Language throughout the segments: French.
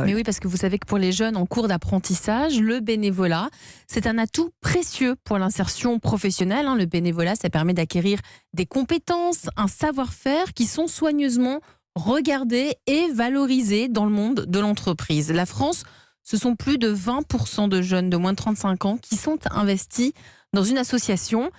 Mais oui, parce que vous savez que pour les jeunes en cours d'apprentissage, le bénévolat, c'est un atout précieux pour l'insertion professionnelle. Le bénévolat, ça permet d'acquérir des compétences, un savoir-faire qui sont soigneusement regardés et valorisés dans le monde de l'entreprise. La France, ce sont plus de 20% de jeunes de moins de 35 ans qui sont investis dans une association.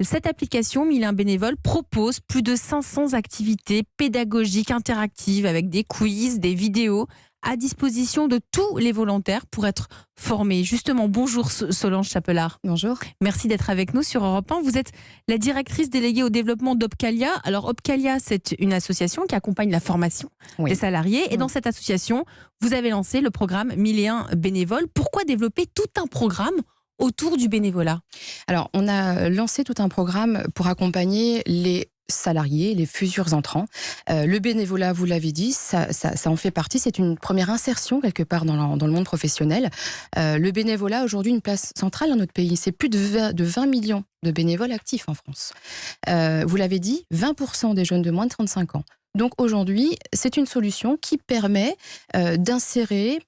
Cette application, 1001 bénévoles, propose plus de 500 activités pédagogiques interactives avec des quiz, des vidéos à disposition de tous les volontaires pour être formés. Justement, bonjour Solange Chapelard. Bonjour. Merci d'être avec nous sur Europe 1. Vous êtes la directrice déléguée au développement d'Opcalia. Alors Opcalia, c'est une association qui accompagne la formation des salariés. Et dans cette association, vous avez lancé le programme 1001 bénévoles. Pourquoi développer tout un programme autour du bénévolat? Alors, on a lancé tout un programme pour accompagner les salariés, les futurs entrants. Le bénévolat, vous l'avez dit, ça en fait partie. C'est une première insertion quelque part dans le monde professionnel. Le bénévolat, aujourd'hui, une place centrale dans notre pays. C'est plus de 20 millions de bénévoles actifs en France. Vous l'avez dit, 20% des jeunes de moins de 35 ans. Donc aujourd'hui, c'est une solution qui permet d'insérer,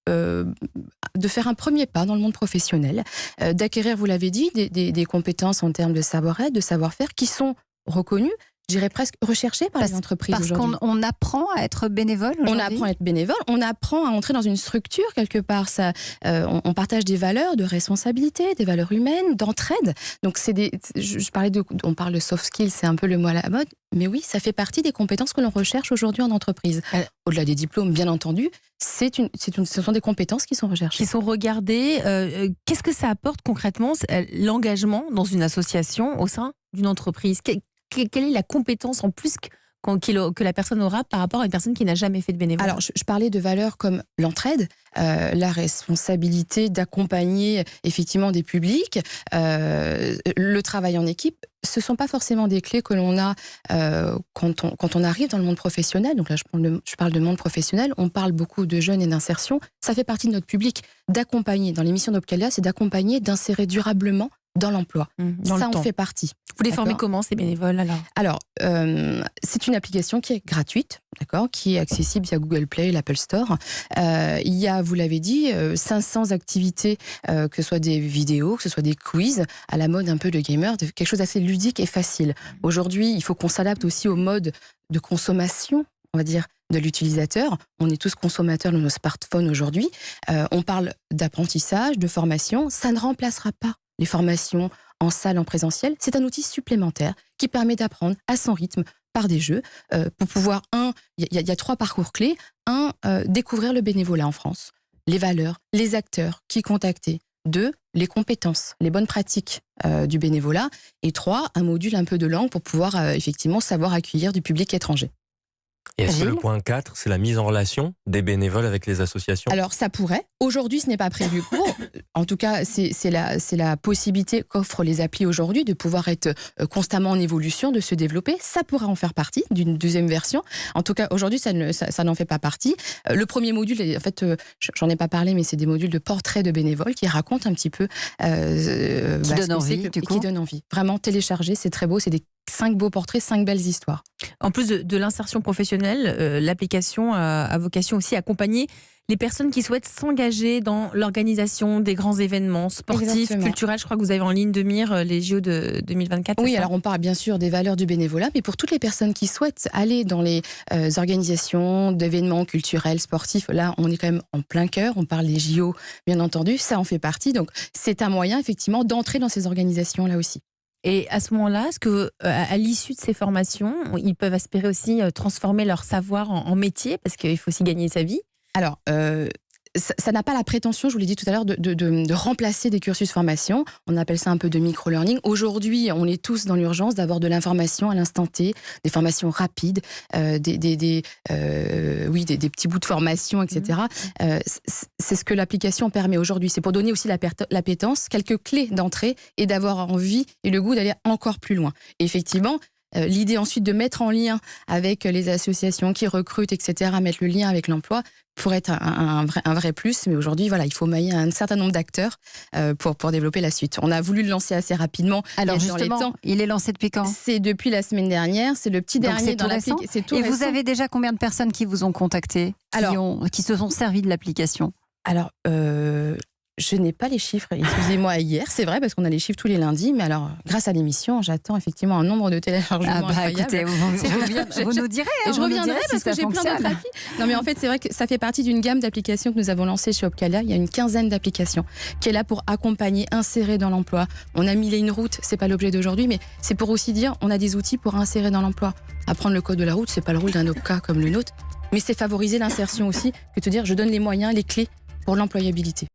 de faire un premier pas dans le monde professionnel, d'acquérir, vous l'avez dit, des compétences en termes de savoir-être, de savoir-faire qui sont reconnues, je dirais presque recherchées par les entreprises aujourd'hui. Parce qu'on apprend à être bénévole aujourd'hui. On apprend à être bénévole, on apprend à entrer dans une structure quelque part. On partage des valeurs de responsabilité, des valeurs humaines, d'entraide. Donc on parle de soft skills, c'est un peu le mot à la mode. Mais oui, ça fait partie des compétences que l'on recherche aujourd'hui en entreprise. Au-delà des diplômes, bien entendu, ce sont des compétences qui sont recherchées. Qui sont regardées. Qu'est-ce que ça apporte concrètement, l'engagement dans une association au sein d'une entreprise? Quelle est la compétence en plus que la personne aura par rapport à une personne qui n'a jamais fait de bénévolat? Alors, je parlais de valeurs comme l'entraide, la responsabilité d'accompagner effectivement des publics, le travail en équipe. Ce ne sont pas forcément des clés que l'on a quand on arrive dans le monde professionnel. Donc là, je parle de monde professionnel. On parle beaucoup de jeunes et d'insertion. Ça fait partie de notre public d'accompagner. Dans l'émission d'Opcalia, c'est d'accompagner, d'insérer durablement dans l'emploi. Ça en fait partie. Vous les formez comment, ces bénévoles, Alors, c'est une application qui est gratuite, d'accord, qui est accessible via Google Play, l'Apple Store. Il y a, vous l'avez dit, 500 activités, que ce soit des vidéos, que ce soit des quiz, à la mode un peu de gamer, quelque chose d'assez ludique et facile. Aujourd'hui, il faut qu'on s'adapte aussi au mode de consommation, on va dire, de l'utilisateur. On est tous consommateurs de nos smartphones aujourd'hui. On parle d'apprentissage, de formation. Ça ne remplacera pas les formations en salle, en présentiel. C'est un outil supplémentaire qui permet d'apprendre à son rythme par des jeux pour pouvoir, il y a 3 parcours clés. Découvrir le bénévolat en France, les valeurs, les acteurs qui contacter. 2, les compétences, les bonnes pratiques du bénévolat. Et 3, un module un peu de langue pour pouvoir effectivement savoir accueillir du public étranger. Et est-ce que le point 4, c'est la mise en relation des bénévoles avec les associations? Alors, ça pourrait. Aujourd'hui, ce n'est pas prévu pour. En tout cas, c'est la possibilité qu'offrent les applis aujourd'hui de pouvoir être constamment en évolution, de se développer. Ça pourra en faire partie d'une deuxième version. En tout cas, aujourd'hui, ça n'en fait pas partie. Le premier module, en fait, j'en ai pas parlé, mais c'est des modules de portraits de bénévoles qui racontent un petit peu... qui donnent envie, du coup. Qui donnent envie. Vraiment, télécharger, c'est très beau. C'est des 5 beaux portraits, 5 belles histoires. En plus de l'insertion professionnelle, l'application a vocation aussi à accompagner les personnes qui souhaitent s'engager dans l'organisation des grands événements sportifs, Exactement. Culturels. Je crois que vous avez en ligne de mire les JO de 2024. Oui, alors on parle bien sûr des valeurs du bénévolat, mais pour toutes les personnes qui souhaitent aller dans les organisations d'événements culturels, sportifs, là on est quand même en plein cœur, on parle des JO, bien entendu, ça en fait partie. Donc c'est un moyen effectivement d'entrer dans ces organisations-là aussi. Et à ce moment-là, est-ce qu'à l'issue de ces formations, ils peuvent espérer aussi transformer leur savoir en métier, parce qu'il faut aussi gagner sa vie? Alors, ça n'a pas la prétention, je vous l'ai dit tout à l'heure, de remplacer des cursus formation. On appelle ça un peu de micro-learning. Aujourd'hui, on est tous dans l'urgence d'avoir de l'information à l'instant T, des formations rapides, des petits bouts de formation, etc. C'est ce que l'application permet aujourd'hui. C'est pour donner aussi l'appétence, quelques clés d'entrée et d'avoir envie et le goût d'aller encore plus loin. Et effectivement, L'idée ensuite de mettre en lien avec les associations qui recrutent, etc., mettre le lien avec l'emploi pourrait être un vrai plus. Mais aujourd'hui, voilà, il faut mailler un certain nombre d'acteurs pour développer la suite. On a voulu le lancer assez rapidement. Alors justement, il est lancé depuis quand ? C'est depuis la semaine dernière. C'est le petit dernier dans l'application. C'est tout récent. Et vous avez déjà combien de personnes qui vous ont contacté, qui se sont servis de l'application ? Alors, je n'ai pas les chiffres, excusez-moi, hier, c'est vrai, parce qu'on a les chiffres tous les lundis, mais alors, grâce à l'émission, j'attends effectivement un nombre de téléchargements incroyable. Écoutez, vous nous direz. Et je reviendrai parce que j'ai plein d'autres applis. Non, mais en fait, c'est vrai que ça fait partie d'une gamme d'applications que nous avons lancées chez Opcalia. Il y a une 15aine d'applications qui est là pour accompagner, insérer dans l'emploi. On a mis une route, c'est pas l'objet d'aujourd'hui, mais c'est pour aussi dire, on a des outils pour insérer dans l'emploi. Apprendre le code de la route, c'est pas le rôle d'un OPCA comme le nôtre, mais c'est favoriser l'insertion aussi, que te dire, je donne les moyens, les clés pour l'employabilité.